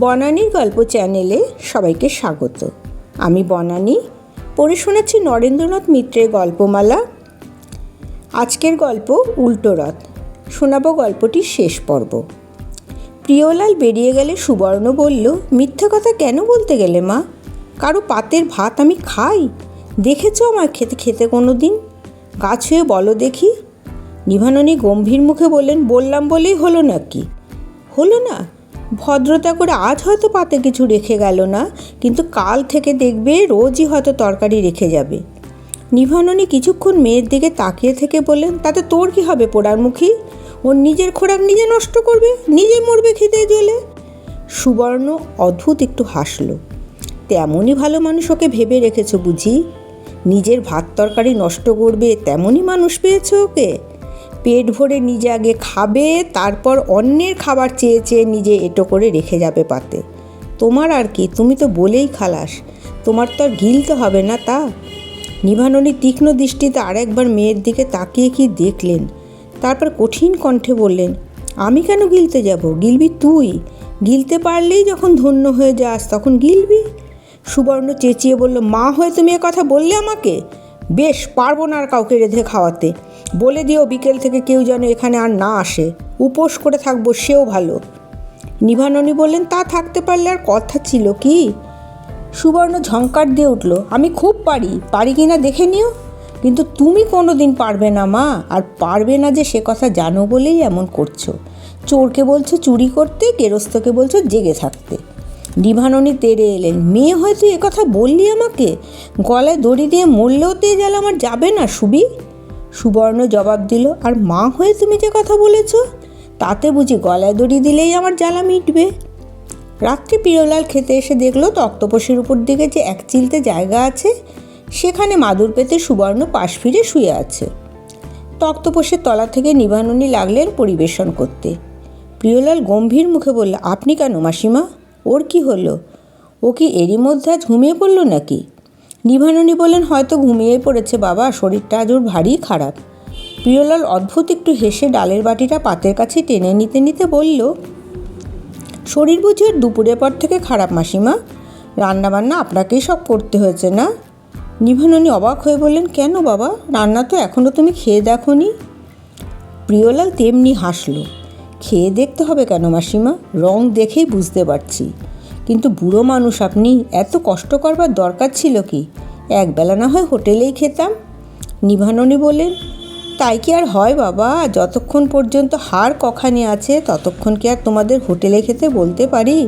বনানীর গল্প চ্যানেলে সবাইকে স্বাগত। আমি বনানী, পড়ে শোনাচ্ছি নরেন্দ্রনাথ মিত্রের গল্পমালা। আজকের গল্প উল্টো রথ। শোনাবো গল্পটির শেষ পর্ব। প্রিয়লাল বেরিয়ে গেলে সুবর্ণ বলল, মিথ্যে কথা কেন বলতে গেলে মা? কারো পাতের ভাত আমি খাই? দেখেছ আমার খেতে খেতে কোনো দিন? গা ছুঁয়ে বলো দেখি। নিভাননী গম্ভীর মুখে বললেন, বললাম বলেই হলো নাকি? হলো না? ভদ্রতা করে আজ হয়তো পাতে কিছু রেখে গেল না, কিন্তু কাল থেকে দেখবে রোজই হয়তো তরকারি রেখে যাবে। নিভাননী কিছুক্ষণ মেয়ের দিকে তাকিয়ে থেকে বললেন, তাতে তোর কি হবে পোড়ার মুখী? ওর নিজের খোরাক নিজে নষ্ট করবে, নিজে মরবে খিদে জ্বলে। সুবর্ণ অদ্ভুত একটু হাসলো। তেমনই ভালো মানুষ ওকে ভেবে রেখেছো বুঝি? নিজের ভাত তরকারি নষ্ট করবে তেমনই মানুষ পেয়েছো ওকে? পেট ভরে নিজে আগে খাবে, তারপর অন্যের খাবার চেয়ে চেয়ে নিজে এঁটো করে রেখে যাবে পাতে। তোমার আর কি, তুমি তো বলেই খালাস, তোমার তো আর গিলতে হবে না তা। নিভাননী তীক্ষ্ণ দৃষ্টিতে আরেকবার মেয়ের দিকে তাকিয়ে কি দেখলেন, তারপর কঠিন কণ্ঠে বললেন, আমি কেন গিলতে যাব? গিলবি তুই। গিলতে পারলেই যখন ধন্য হয়ে যাস তখন গিলবি। সুবর্ণ চেঁচিয়ে বলল, মা হয়ে তুমি এ কথা বললে আমাকে? বেশ, পারবো না আর কাউকে রেঁধে খাওয়াতে। বলে দিও বিকেল থেকে কেউ যেন এখানে আর না আসে। উপোস করে থাকবো, সেও ভালো। নিভাননী বললেন, তা থাকতে পারলে আর কথা ছিল কি? সুবর্ণ ঝংকার দিয়ে উঠল, আমি খুব পারি কি না দেখে নিও। কিন্তু তুমি কোনো দিন পারবে না মা, আর পারবে না যে সে কথা জানো বলেই এমন করছো। চোরকে বলছো চুরি করতে, গেরস্থকে বলছো জেগে থাকতে। নিভাননী তেড়ে এলেন, মেয়ে হয়তো এ কথা বললি আমাকে? গলায় দড়ি দিয়ে মরলেও তে জাল আমার যাবে না সুবি। সুবর্ণ জবাব দিল, আর মা হয়ে তুমি যে কথা বলেছ, তাতে বুঝি গলায় দড়ি দিলেই আমার জ্বালা মিটবে? রাত্রে প্রিয়লাল খেতে এসে দেখলো তক্তপোষের উপর দিকে যে এক চিলতে জায়গা আছে, সেখানে মাদুর পেতে সুবর্ণ পাশ ফিরে শুয়ে আছে। তক্তপোষের তলা থেকে নিভাননী লাগলেন পরিবেশন করতে। প্রিয়লাল গম্ভীর মুখে বলল, আপনি কেন মাসিমা? ওর কি হলো? ও কি এরই মধ্যে আজ ঘুমিয়ে পড়লো নাকি? নিভাননী বললেন, হয়তো ঘুমিয়ে পড়েছে বাবা, শরীরটা আজ ওর ভারী খারাপ। প্রিয়লাল অদ্ভুত একটু হেসে ডালের বাটিটা পাতের কাছে টেনে নিতে নিতে বলল, শরীর বুঝি ওর দুপুরের পর থেকে খারাপ মাসিমা? রান্নাবান্না আপনাকেই সব করতে হয়েছে না? নিভাননী অবাক হয়ে বললেন, কেন বাবা, রান্না তো এখনও তুমি খেয়ে দেখোনি। প্রিয়লাল তেমনি হাসলো। খেয়ে দেখতে হবে কেন মাসিমা? রং দেখেই বুঝতে পারছি। কিন্তু বুড়ো মানুষ আপনি, এত কষ্ট করবার দরকার ছিল কি? একবেলা না হয় হোটেলেই খেতাম। নিভাননী বললেন, তাই কি আর হয় বাবা? যতক্ষণ পর্যন্ত হাড় কখানে আছে ততক্ষণ কি আর তোমাদের হোটেলে খেতে বলতে পারি?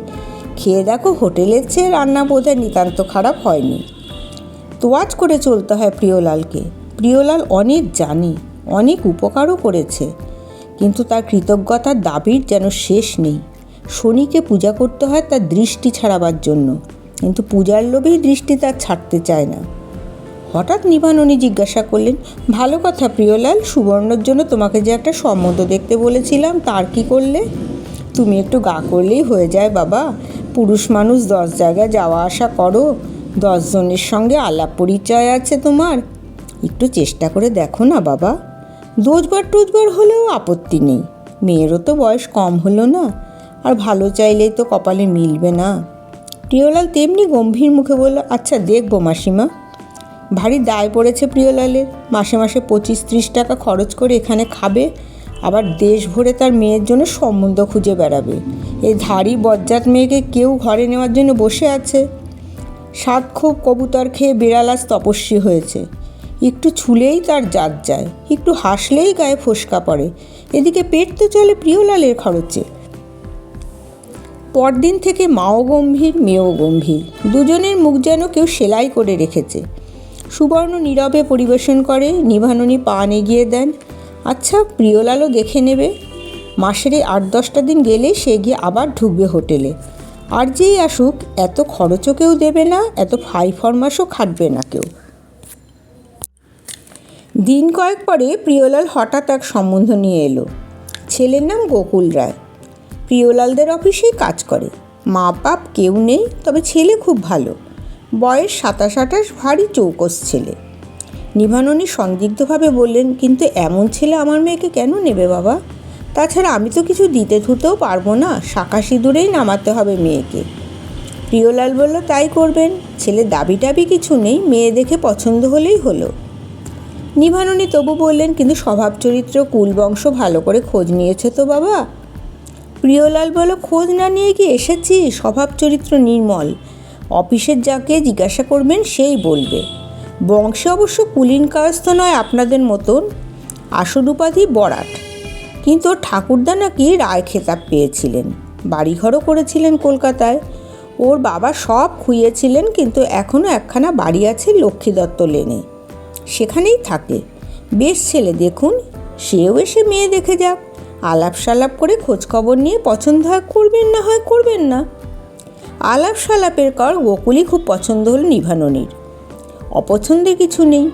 খেয়ে দেখো, হোটেলের চেয়ে রান্না বোধহয় নিতান্ত খারাপ হয়নি। তোয়াজ করে চলতে হয় প্রিয়লালকে। প্রিয়লাল অনেক জানে, অনেক উপকারও করেছে, কিন্তু তার কৃতজ্ঞতার দাবির যেন শেষ নেই। শনিকে পূজা করতে হয় তার দৃষ্টি ছাড়াবার জন্য, কিন্তু পূজার লোভেই দৃষ্টি তার ছাড়তে চায় না। হঠাৎ নিভাননী জিজ্ঞাসা করলেন, ভালো কথা প্রিয়লাল, সুবর্ণর জন্য তোমাকে যে একটা সম্বন্ধ দেখতে বলেছিলাম, তার কি করলে? তুমি একটু গা করলেই হয়ে যায় বাবা। পুরুষ মানুষ 10 জায়গায় যাওয়া আসা করো, 10 জনের সঙ্গে আলাপ পরিচয় আছে তোমার। একটু চেষ্টা করে দেখো না বাবা। দোজবার টোজবার হলেও আপত্তি নেই, মেয়েরও তো বয়স কম হলো না, আর ভালো চাইলেই তো কপালে মিলবে না। প্রিয়লাল তেমনি গম্ভীর মুখে বলল, আচ্ছা দেখবো মাসিমা। ভারী দায় পড়েছে প্রিয়লালের। মাসে মাসে 25-30 টাকা খরচ করে এখানে খাবে, আবার দেশ ভরে তার মেয়ের জন্য সম্বন্ধ খুঁজে বেড়াবে। এই ধাড়ি বজ্জাত মেয়েকে কেউ ঘরে নেওয়ার জন্য বসে আছে। সাত খুব কবুতর খেয়ে বিড়াল আজ তপস্বী হয়েছে। একটু ছুলেই তার জাত যায়, একটু হাসলেই গায়ে ফোসকা পড়ে। এদিকে পেট তো চলে প্রিয়লালের খরচে। পরদিন থেকে মাও গম্ভীর, মেয়েও গম্ভীর, দুজনের মুখ যেন কেউ সেলাই করে রেখেছে। সুবর্ণ নীরবে পরিবেশন করে, নিভাননী পান এগিয়ে দেন, আচ্ছা প্রিয়লালও দেখে নেবে। মাসের 8-10টা দিন গেলেই সে গিয়ে আবার ঢুকবে হোটেলে। আর যেই আসুক, এত খরচও কেউ দেবে না, এত ফাই ফরমাসও খাটবে না কেউ। দিন কয়েক পরে প্রিয়লাল হঠাৎ এক সম্বন্ধ নিয়ে এলো। ছেলের নাম গোকুল রায়। প্রিয়লালদের অফিসেই কাজ করে। মা বাপ কেউ নেই, তবে ছেলে খুব ভালো। বয়স 27-28, ভারী চৌকস ছেলে। নিভাননী সন্দিগ্ধভাবে বললেন, কিন্তু এমন ছেলে আমার মেয়েকে কেন নেবে বাবা? তাছাড়া আমি তো কিছু দিতে থুতেও পারবো না, শাঁখা সিঁদুরেই নামাতে হবে মেয়েকে। প্রিয়লাল বলল, তাই করবেন, ছেলের দাবি টাবি কিছু নেই, মেয়ে দেখে পছন্দ হলেই হলো। নিভাননী তবু বললেন, কিন্তু স্বভাব চরিত্র কুলবংশ ভালো করে খোঁজ নিয়েছে তো বাবা? প্রিয়লাল বলল, খোঁজ না নিয়ে কি এসেছি? স্বভাব চরিত্র নির্মল, অফিসের যাকে জিজ্ঞাসা করবেন সেই বলবে। বংশে অবশ্য কুলীন কায়স্থ নয় আপনাদের মতন, আসল উপাধি বরাট, কিন্তু ওর ঠাকুরদা নাকি রায় খেতাব পেয়েছিলেন, বাড়িঘরও করেছিলেন কলকাতায়। ওর বাবা সব খুইয়েছিলেন, কিন্তু এখনও একখানা বাড়ি আছে লক্ষ্মী দত্ত লেনে, সেখানেই থাকে। বেশ ছেলে, দেখুন সেও এসে মেয়ে দেখে যাক, আলাপ সালাপ করে খোঁজখবর নিয়ে পছন্দ হয় করবেন, না হয় করবেন না। আলাপ সালাপের পর গোকুলই খুব পছন্দ হল নিভাননীর। অপছন্দের কিছু নেই।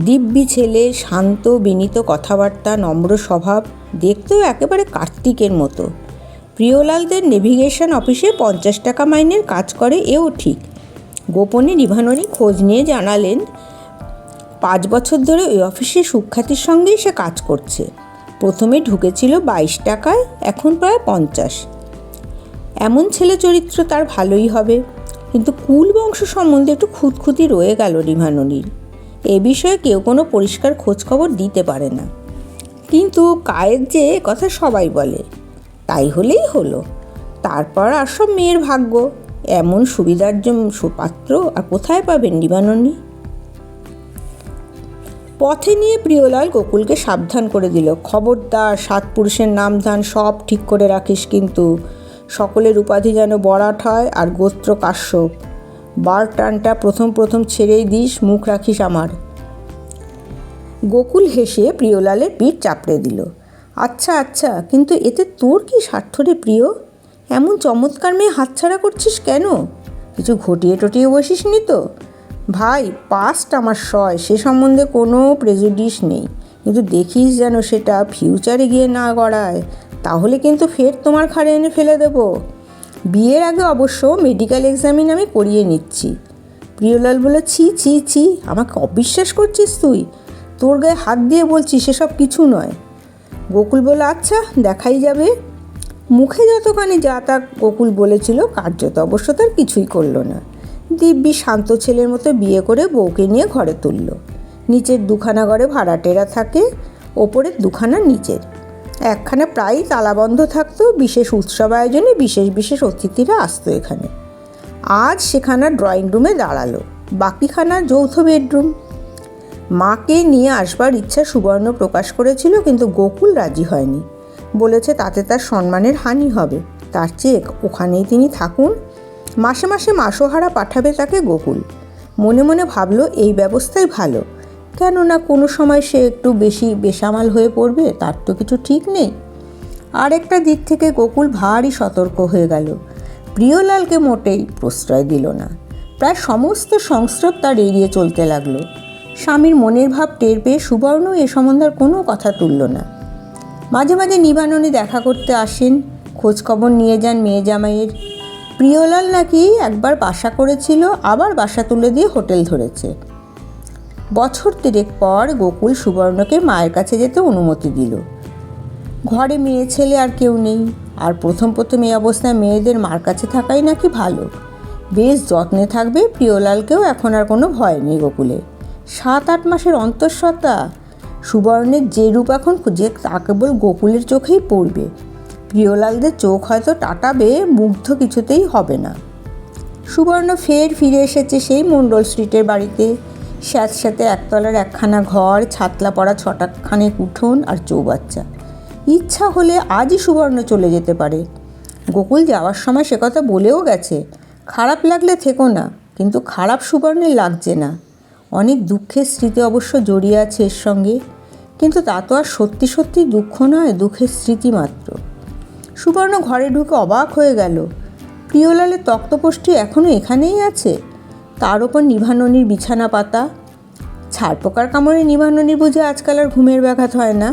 দিব্যি ছেলে, শান্ত বিনীত কথাবার্তা, নম্র স্বভাব, দেখতেও একেবারে কার্তিকের মতো। প্রিয়লালদের নেভিগেশন অফিসে 50 টাকা মাইনের কাজ করে, এও ঠিক। গোপনে নিভাননী খোঁজ নিয়ে জানালেন 5 বছর ধরে ওই অফিসে সুখ্যাতির সঙ্গেই সে কাজ করছে। প্রথমে ঢুকেছিল 22 টাকায়, এখন প্রায় 50। এমন ছেলে চরিত্র তার ভালোই হবে, কিন্তু কুল বংশ সম্বন্ধে একটু খুঁতখুঁতি রয়ে গেল নিভাননীর। এ বিষয়ে কেউ কোনো পরিষ্কার খোঁজখবর দিতে পারে না, কিন্তু কায়ের যে কথা সবাই বলে, তাই হলেই হলো। তারপর আর সব মেয়ের ভাগ্য, এমন সুবিধার সুপাত্র আর কোথায় পাবেন নিভাননী? পথে নিয়ে প্রিয়লাল গোকুলকে সাবধান করে দিল, খবরদার 7 পুরুষের নাম ধান সব ঠিক করে রাখিস, কিন্তু সকলের উপাধি যেন বরাট হয় আর গোত্র কাশ্যপ। বার টানটা প্রথম ছেড়েই দিস, মুখ রাখিস আমার। গোকুল হেসে প্রিয়লালের পিঠ চাপড়ে দিল। আচ্ছা, কিন্তু এতে তোর কি স্বার্থ রে প্রিয়? এমন চমৎকার মেয়ে হাতছাড়া করছিস কেন? কিছু ঘটিয়ে টটিয়ে বসিস নি তো? ভাই, পাস্ট আমার সয়, সে সম্বন্ধে কোনো প্রেজুডিস নেই, কিন্তু দেখিস যেন সেটা ফিউচারে গিয়ে না গড়ায়, তাহলে কিন্তু ফের তোমার ঘাড়ে এনে ফেলে দেব। বিয়ের আগে অবশ্য মেডিকেল এক্সামিন আমি করিয়ে নিচ্ছি। প্রিয়লাল বলে, ছি, আমাকে অবিশ্বাস করছিস তুই? তোর গায়ে হাত দিয়ে বলছি সেসব কিছু নয়। গোকুল বলে, আচ্ছা দেখাই যাবে। মুখে যতখানি যা তা গোকুল বলেছিল, কার্যত অবশ্য তার কিছুই করলো না। দিব্যি শান্ত ছেলের মতো বিয়ে করে বউকে নিয়ে ঘরে তুলল। নিচের 2খানা ঘরে ভাড়াটেরা থাকে, ওপরের 2খানা নিচের। একখানা প্রায়ই তালাবন্ধ থাকতো, বিশেষ উৎসব আয়োজনে বিশেষ অতিথিরা আসতো এখানে। আজ সেখানা ড্রয়িং রুমে দাঁড়ালো, বাকিখানা যৌথ বেডরুম। মাকে নিয়ে আসবার ইচ্ছা সুবর্ণ প্রকাশ করেছিল, কিন্তু গোকুল রাজি হয়নি। বলেছে তাতে তার সম্মানের হানি হবে, তার চেয়ে ওখানেই তিনি থাকুন। মাসে মাসোহারা পাঠাবে তাকে গোকুল। মনে মনে ভাবলো এই ব্যবস্থাই ভালো, কেননা কোনো সময় সে একটু বেশি বেসামাল হয়ে পড়বে, তার তো কিছু ঠিক নেই। আর একটা দিক থেকে গোকুল ভারী সতর্ক হয়ে গেল, প্রিয়লালকে মোটেই প্রশ্রয় দিল না। প্রায় সমস্ত সংস্রব তার এড়িয়ে চলতে লাগলো। স্বামীর মনের ভাব টের পেয়ে সুবর্ণ এ সম্বন্ধে কোনো কথা তুলল না। মাঝে নিভাননী দেখা করতে আসেন, খোঁজখবর নিয়ে যান মেয়ে জামাইয়ের। প্রিয়লাল নাকি একবার বাসা করেছিল, আবার বাসা তুলে দিয়ে হোটেল ধরেছে। বছর 3 পর গোকুল সুবর্ণকে মায়ের কাছে যেতে অনুমতি দিল। ঘরে মেয়ে ছেলে আর কেউ নেই, আর প্রথম এই অবস্থায় মেয়েদের মার কাছে থাকাই নাকি ভালো। বেশ যত্নে থাকবে, প্রিয়লালকেও এখন আর কোনো ভয় নেই গোকুলে। 7-8 মাসের অন্তঃসত্ত্বা সুবর্ণের যে রূপ এখন যে তা কেবল গোকুলের চোখেই পড়বে। প্রিয়লালদের চোখ হয়তো টাটাবে, মুগ্ধ কিছুতেই হবে না। সুবর্ণ ফিরে এসেছে সেই মণ্ডল স্ট্রিটের বাড়িতে। স্যাঁতস্যাঁতে একতলার একখানা ঘর, ছাতলা পড়া 6খানেক উঠোন আর চৌবাচ্চা। ইচ্ছা হলে আজই সুবর্ণ চলে যেতে পারে। গোকুল যাওয়ার সময় সে কথা বলেও গেছে, খারাপ লাগলে থেকো না, কিন্তু খারাপ সুবর্ণের লাগছে না। অনেক দুঃখের স্মৃতি অবশ্য জড়িয়ে আছে এর সঙ্গে, কিন্তু তা তো আর সত্যি দুঃখ নয়, দুঃখের স্মৃতি মাত্র। সুবর্ণ ঘরে ঢুকে অবাক হয়ে গেল, প্রিয়লালের তক্তপোষটি এখনও এখানেই আছে, তার ওপর নিভাননীর বিছানা পাতা। ছারপোকার কামড়ে নিভাননীর বুঝে আজকাল আর ঘুমের ব্যাঘাত হয় না।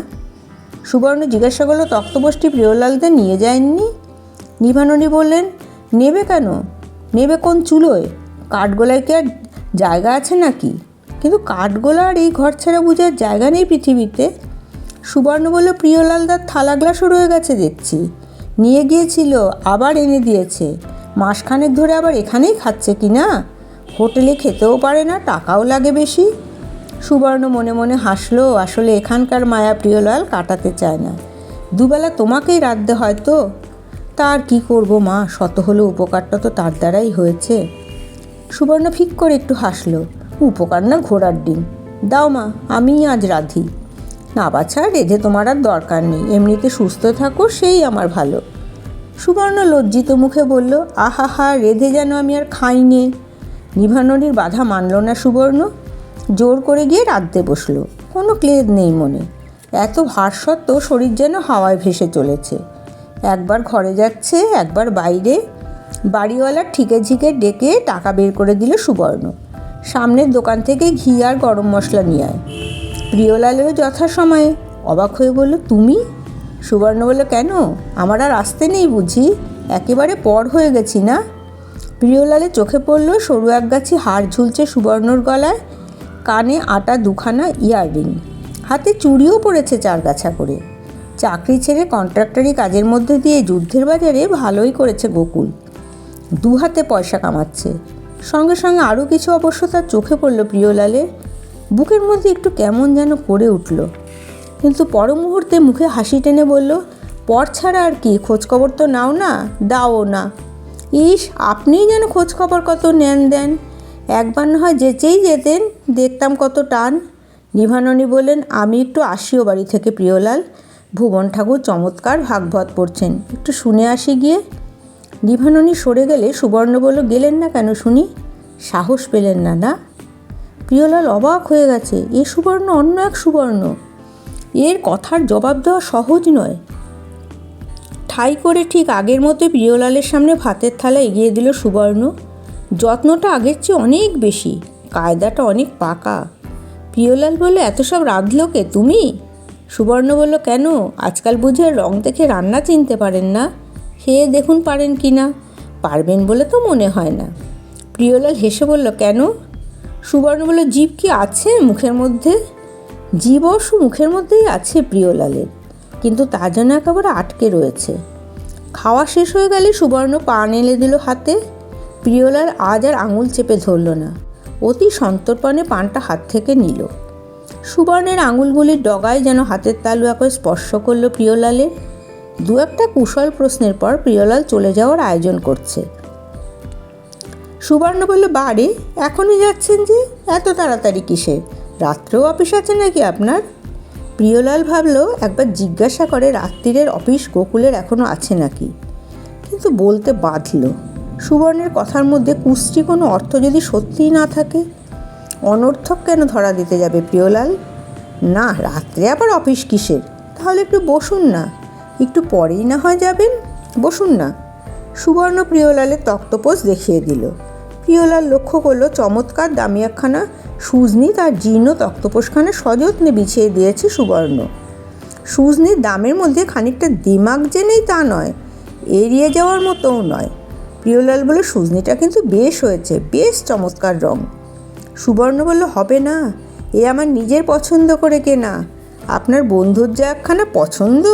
সুবর্ণ জিজ্ঞাসা করলো, তক্তপোষটি প্রিয়লালদের নিয়ে যায়নি? নিভাননী বললেন, নেবে কেন? নেবে কোন চুলোয়? কাঠগোলায় কি আর জায়গা আছে নাকি? কিন্তু কাঠগোলা আর এই ঘর ছাড়া বুঝে আর জায়গা নেই পৃথিবীতে। সুবর্ণ বলল, প্রিয়লালদার থালা গ্লাসও রয়ে গেছে দেখছি। নিয়ে গিয়েছিল, আবার এনে দিয়েছে। মাসখানেক ধরে আবার এখানেই খাচ্ছে কি না? হোটেলে খেতেও পারে না, টাকাও লাগে বেশি। সুবর্ণ মনে মনে হাসলো। আসলে এখানকার মায়া প্রিয়লাল কাটাতে চায় না। দুবেলা তোমাকেই রাঁধতে হয় তো। তার কি করব মা, শত হলো উপকারটা তো তার দ্বারাই হয়েছে। সুবর্ণ ফিক করে একটু হাসলো। উপকার না ঘোড়ার ডিম। দাও মা, আমিই আজ রাঁধি। না বাছা, রেঁধে তোমার আর দরকার নেই, এমনিতে সুস্থ থাকো, সেই আমার ভালো। সুবর্ণ লজ্জিত মুখে বলল, আহা, রেঁধে যেন আমি আর খাইনি। নিভাননির বাধা মানল না সুবর্ণ। জোর করে গিয়ে রাঁধতে বসলো। কোনো ক্লেদ নেই মনে। এত ভার সত্ত্বেও শরীর যেন হাওয়ায় ভেসে চলেছে। একবার ঘরে যাচ্ছে, একবার বাইরে। বাড়িওয়ালার ঠিকে ঝিকে ডেকে টাকা বের করে দিল সুবর্ণ। সামনের দোকান থেকে ঘি আর গরম মশলা নিয়ে আয়। প্রিয়লালেরও যথাসময়ে। অবাক হয়ে বলল, তুমি? সুবর্ণ বলল, কেন, আমার আর আসতে নেই বুঝি? একেবারে পর হয়ে গেছি না? প্রিয়লালের চোখে পড়ল সরু একগাছি হার ঝুলছে সুবর্ণর গলায়, কানে আটা দুখানা ইয়াররিং, হাতে চুড়িও পড়েছে 4 গাছা করে। চাকরি ছেড়ে কন্ট্রাক্টরি কাজের মধ্যে দিয়ে যুদ্ধের বাজারে ভালোই করেছে গোকুল। 2 হাতে পয়সা কামাচ্ছে। সঙ্গে সঙ্গে আরও কিছু অবশ্য তার চোখে পড়ল প্রিয়লালের। বুকের মধ্যে একটু কেমন যেন করে উঠল, কিন্তু পর মুহূর্তে মুখে হাসি টেনে বলল, পর ছাড়া আর কি, খোঁজখবর তো নাও না, দাও না। ইস, আপনিই যেন খোঁজখবর কত নেন দেন। একবার না হয় যেচেই যেতেন, দেখতাম কত টান। নিভাননি বললেন, আমি একটু আসিও বাড়ি থেকে প্রিয়লাল। ভুবন ঠাকুর চমৎকার ভাগবত পড়ছেন, একটু শুনে আসি গিয়ে। নিভাননি সরে গেলে সুবর্ণ বলল, গেলেন না কেন শুনি? সাহস পেলেন না? না। প্রিয়লাল অবাক হয়ে গেছে। এ সুবর্ণ অন্য এক সুবর্ণ। এর কথার জবাব দেওয়া সহজ নয়। ঠাই করে ঠিক আগের মতো প্রিয়লালের সামনে ভাতের থালা এগিয়ে দিল সুবর্ণ। যত্নটা আগের চেয়ে অনেক বেশি, কায়দাটা অনেক পাকা। প্রিয়লাল বলল, এত সব রাঁধলো কে, তুমি? সুবর্ণ বলল, কেন, আজকাল বুঝে রং দেখে রান্না চিনতে পারেন না? খেয়ে দেখুন পারেন কি না। পারবেন বলে তো মনে হয় না। প্রিয়লাল হেসে বলল, কেন? সুবর্ণ বলল, জীব কি আছে মুখের মধ্যে? জীব অবশ্য মুখের মধ্যেই আছে প্রিয়লালের, কিন্তু তা যেন একেবারে আটকে রয়েছে। খাওয়া শেষ হয়ে গেলে সুবর্ণ পান এলে দিল হাতে। প্রিয়লাল আজ আর আঙুল চেপে ধরল না, অতি সন্তর্পণে পানটা হাত থেকে নিল। সুবর্ণের আঙুলগুলির ডগায় যেন হাতের তালু একবার স্পর্শ করল প্রিয়লালের। 2-একটা কুশল প্রশ্নের পর প্রিয়লাল চলে যাওয়ার আয়োজন করছে। সুবর্ণ বলল, বাড়ি এখনই যাচ্ছেন যে, এত তাড়াতাড়ি কিসের? রাত্রেও অফিস আছে নাকি আপনার? প্রিয়লাল ভাবল একবার জিজ্ঞাসা করে রাত্রিরের অফিস গোকুলের এখনও আছে নাকি, কিন্তু বলতে বাধল। সুবর্ণের কথার মধ্যে কুশ্রী কোনো অর্থ যদি সত্যিই না থাকে, অনর্থক কেন ধরা দিতে যাবে প্রিয়লাল? না, রাত্রে আবার অফিস কিসের? তাহলে একটু বসুন না, একটু পরেই না হয় যাবেন, বসুন না। সুবর্ণ প্রিয়লালের তক্তপোষ দেখিয়ে দিল। প্রিয়লাল লক্ষ্য করল চমৎকার দামি একখানা সুজনি তার জীর্ণ তক্তপোষখানা সযত্নে বিছিয়ে দিয়েছে সুবর্ণ। সুজনির দামের মধ্যে খানিকটা দিমাগ যে নেই তা নয়, এড়িয়ে যাওয়ার মতোও নয়। প্রিয়লাল বলল, সুজনিটা কিন্তু বেশ হয়েছে, বেশ চমৎকার রং। সুবর্ণ বলল, হবে না, এ আমার নিজের পছন্দ করে কেনা। আপনার বন্ধুর যা একখানা পছন্দ।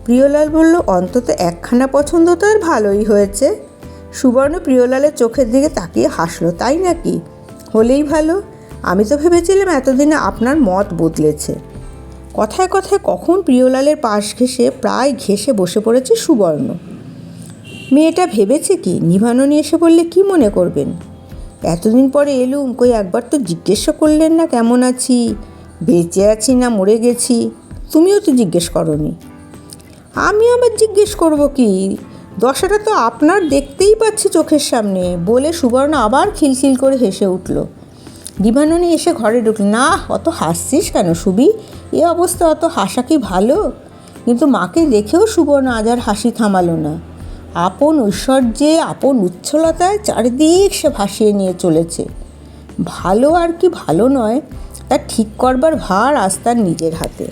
প্রিয়লাল বলল, অন্তত একখানা পছন্দ তো আর ভালোই হয়েছে। সুবর্ণ প্রিয়লালের চোখের দিকে তাকিয়ে হাসলো, তাই নাকি? হলেই ভালো। আমি তো ভেবেছিলাম এতদিনে আপনার মত বদলেছে। কথায় কথায় কখন প্রিয়লালের পাশ ঘেঁষে প্রায় ঘেঁষে বসে পড়েছে সুবর্ণ। মেয়েটা ভেবেছে কি, নিভাননি এসে বললে কি মনে করবেন? এতদিন পরে এলুম, কই একবার তো জিজ্ঞেসও করলেন না কেমন আছি, বেঁচে আছি না মরে গেছি। তুমিও তো জিজ্ঞেস করনি। আমি আবার জিজ্ঞেস করব কি? দশাটা তো আপনার দেখতেই পাচ্ছি চোখের সামনে। বলে সুবর্ণ আবার খিলখিল করে হেসে উঠল। নিভাননি এসে ঘরে ঢুকল। না, অত হাসছিস কেন সুবি? এ অবস্থা অত হাসা কি ভালো? কিন্তু মাকে দেখেও সুবর্ণ আজ আর হাসি থামালো না। আপন ঐশ্বর্যে, আপন উচ্ছলতায় চারিদিক সে ভাসিয়ে নিয়ে চলেছে। ভালো আর কি ভালো নয়, তা ঠিক করবার ভার আজ তার নিজের হাতে।